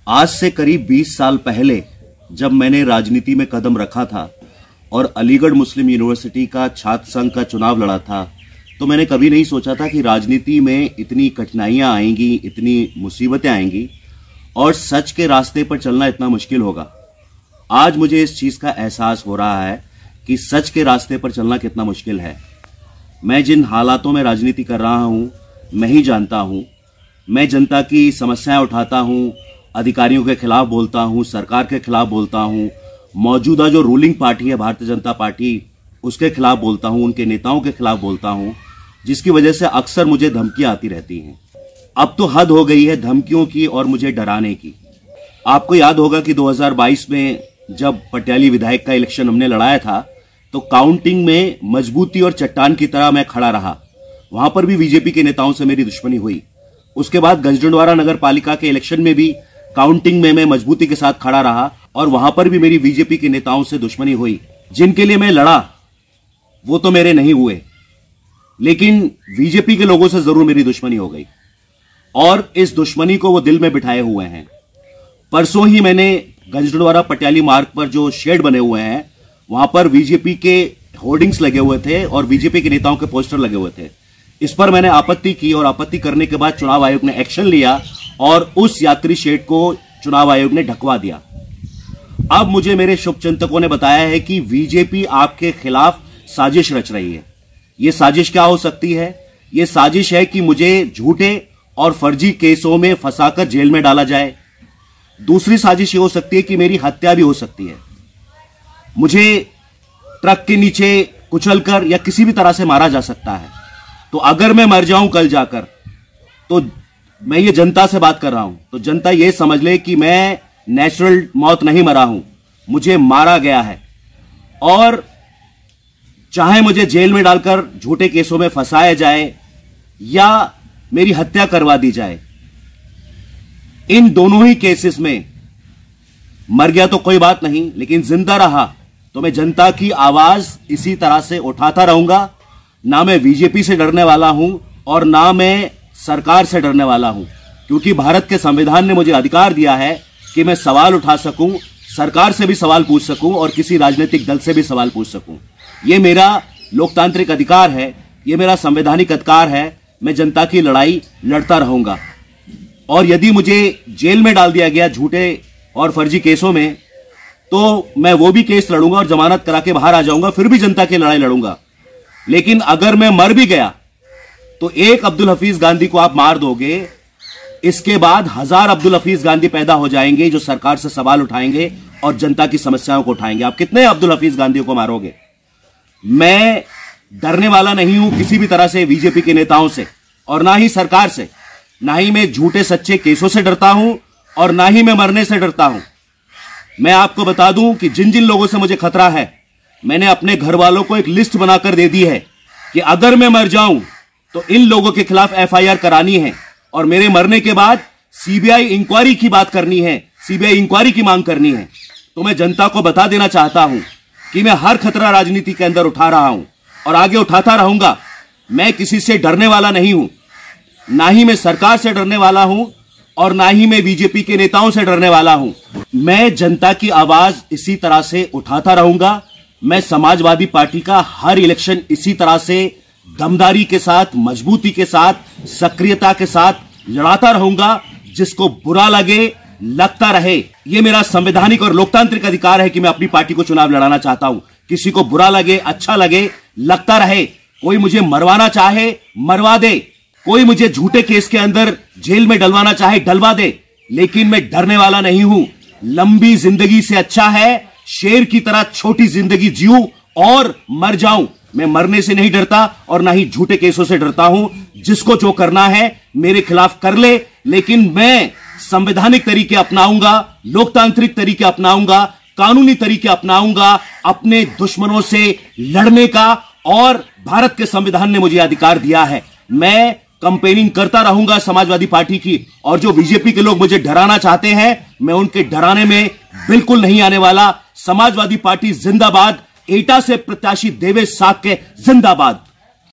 आज से करीब 20 साल पहले जब मैंने राजनीति में कदम रखा था और अलीगढ़ मुस्लिम यूनिवर्सिटी का छात्र संघ का चुनाव लड़ा था, तो मैंने कभी नहीं सोचा था कि राजनीति में इतनी कठिनाइयां आएंगी, इतनी मुसीबतें आएंगी और सच के रास्ते पर चलना इतना मुश्किल होगा। आज मुझे इस चीज का एहसास हो रहा है कि सच के रास्ते पर चलना कितना मुश्किल है। मैं जिन हालातों में राजनीति कर रहा हूं, मैं ही जानता हूं। मैं जनता की समस्याएं उठाता हूं, अधिकारियों के खिलाफ बोलता हूं, सरकार के खिलाफ बोलता हूं, मौजूदा जो रूलिंग पार्टी है भारतीय जनता पार्टी, उसके खिलाफ बोलता हूं, उनके नेताओं के खिलाफ बोलता हूं, जिसकी वजह से अक्सर मुझे धमकियां आती रहती हैं। अब तो हद हो गई है धमकियों की और मुझे डराने की। आपको याद होगा कि 2022 में जब पटियाली विधायक का इलेक्शन हमने लड़ाया था, तो काउंटिंग में मजबूती और चट्टान की तरह मैं खड़ा रहा। वहां पर भी बीजेपी के नेताओं से मेरी दुश्मनी हुई। उसके बाद गंजडंडवारा नगर पालिका के इलेक्शन में भी काउंटिंग में मैं मजबूती के साथ खड़ा रहा और वहां पर भी मेरी बीजेपी के नेताओं से दुश्मनी हुई। जिनके लिए मैं लड़ा वो तो मेरे नहीं हुए, लेकिन बीजेपी के लोगों से जरूर मेरी दुश्मनी हो गई और इस दुश्मनी को वो दिल में बिठाए हुए हैं। परसों ही मैंने गंजडंडवारा पटियाली मार्ग पर जो शेड बने हुए हैं, वहां पर बीजेपी के होर्डिंग्स लगे हुए थे और बीजेपी के नेताओं के पोस्टर लगे हुए थे। इस पर मैंने आपत्ति की और आपत्ति करने के बाद चुनाव आयोग ने एक्शन लिया और उस यात्री शेड को चुनाव आयोग ने ढकवा दिया। अब मुझे मेरे शुभचिंतकों ने बताया है कि बीजेपी आपके खिलाफ साजिश रच रही है। यह साजिश क्या हो सकती है? यह साजिश है कि मुझे झूठे और फर्जी केसों में फंसाकर जेल में डाला जाए। दूसरी साजिश यह हो सकती है कि मेरी हत्या भी हो सकती है। मुझे ट्रक के नीचे कुचलकर या किसी भी तरह से मारा जा सकता है। तो अगर मैं मर जाऊं कल जाकर, तो मैं ये जनता से बात कर रहा हूं, तो जनता ये समझ ले कि मैं नेचुरल मौत नहीं मरा हूं, मुझे मारा गया है। और चाहे मुझे जेल में डालकर झूठे केसों में फंसाया जाए या मेरी हत्या करवा दी जाए, इन दोनों ही केसेस में मर गया तो कोई बात नहीं, लेकिन जिंदा रहा तो मैं जनता की आवाज इसी तरह से उठाता रहूंगा। ना मैं बीजेपी से डरने वाला हूं और ना मैं सरकार से डरने वाला हूं, क्योंकि भारत के संविधान ने मुझे अधिकार दिया है कि मैं सवाल उठा सकूं, सरकार से भी सवाल पूछ सकूं और किसी राजनीतिक दल से भी सवाल पूछ सकूं। यह मेरा लोकतांत्रिक अधिकार है, यह मेरा संवैधानिक अधिकार है। मैं जनता की लड़ाई लड़ता रहूंगा और यदि मुझे जेल में डाल दिया गया झूठे और फर्जी केसों में, तो मैं वो भी केस लड़ूंगा और जमानत करा के बाहर आ जाऊंगा, फिर भी जनता की लड़ाई लड़ूंगा। लेकिन अगर मैं मर भी गया तो एक अब्दुल हफीज गांधी को आप मार दोगे, इसके बाद 1000 अब्दुल हफीज गांधी पैदा हो जाएंगे जो सरकार से सवाल उठाएंगे और जनता की समस्याओं को उठाएंगे। आप कितने अब्दुल हफीज गांधी को मारोगे? मैं डरने वाला नहीं हूं किसी भी तरह से बीजेपी के नेताओं से और ना ही सरकार से। ना ही मैं झूठे सच्चे केसों से डरता हूं और ना ही मैं मरने से डरता हूं। मैं आपको बता दूं कि जिन जिन लोगों से मुझे खतरा है, मैंने अपने घर वालों को एक लिस्ट बनाकर दे दी है कि अगर मैं मर जाऊं तो इन लोगों के खिलाफ एफआईआर करानी है और मेरे मरने के बाद सीबीआई इंक्वायरी की बात करनी है, सीबीआई इंक्वायरी की मांग करनी है। तो मैं जनता को बता देना चाहता हूं कि मैं हर खतरा राजनीति के अंदर उठा रहा हूं और आगे उठाता रहूंगा। मैं किसी से डरने वाला नहीं हूं, ना ही मैं सरकार से डरने वाला हूं और ना ही मैं बीजेपी के नेताओं से डरने वाला हूं। मैं जनता की आवाज इसी तरह से उठाता रहूंगा। मैं समाजवादी पार्टी का हर इलेक्शन इसी तरह से दमदारी के साथ, मजबूती के साथ, सक्रियता के साथ लड़ाता रहूंगा। जिसको बुरा लगे, लगता रहे, यह मेरा संवैधानिक और लोकतांत्रिक अधिकार है कि मैं अपनी पार्टी को चुनाव लड़ाना चाहता हूं। किसी को बुरा लगे, अच्छा लगे, लगता रहे। कोई मुझे मरवाना चाहे मरवा दे, कोई मुझे झूठे केस के अंदर जेल में डलवाना चाहे डलवा दे, लेकिन मैं डरने वाला नहीं हूं। लंबी जिंदगी से अच्छा है शेर की तरह छोटी जिंदगी जीऊं और मर जाऊं। मैं मरने से नहीं डरता और ना ही झूठे केसों से डरता हूं। जिसको जो करना है मेरे खिलाफ कर ले, लेकिन मैं संवैधानिक तरीके अपनाऊंगा, लोकतांत्रिक तरीके अपनाऊंगा, कानूनी तरीके अपनाऊंगा अपने दुश्मनों से लड़ने का। और भारत के संविधान ने मुझे अधिकार दिया है। मैं कंपेनिंग करता रहूंगा समाजवादी पार्टी की, और जो बीजेपी के लोग मुझे डराना चाहते हैं, मैं उनके डराने में बिल्कुल नहीं आने वाला। समाजवादी पार्टी जिंदाबाद। एटा से प्रत्याशी देवेश साक्य जिंदाबाद।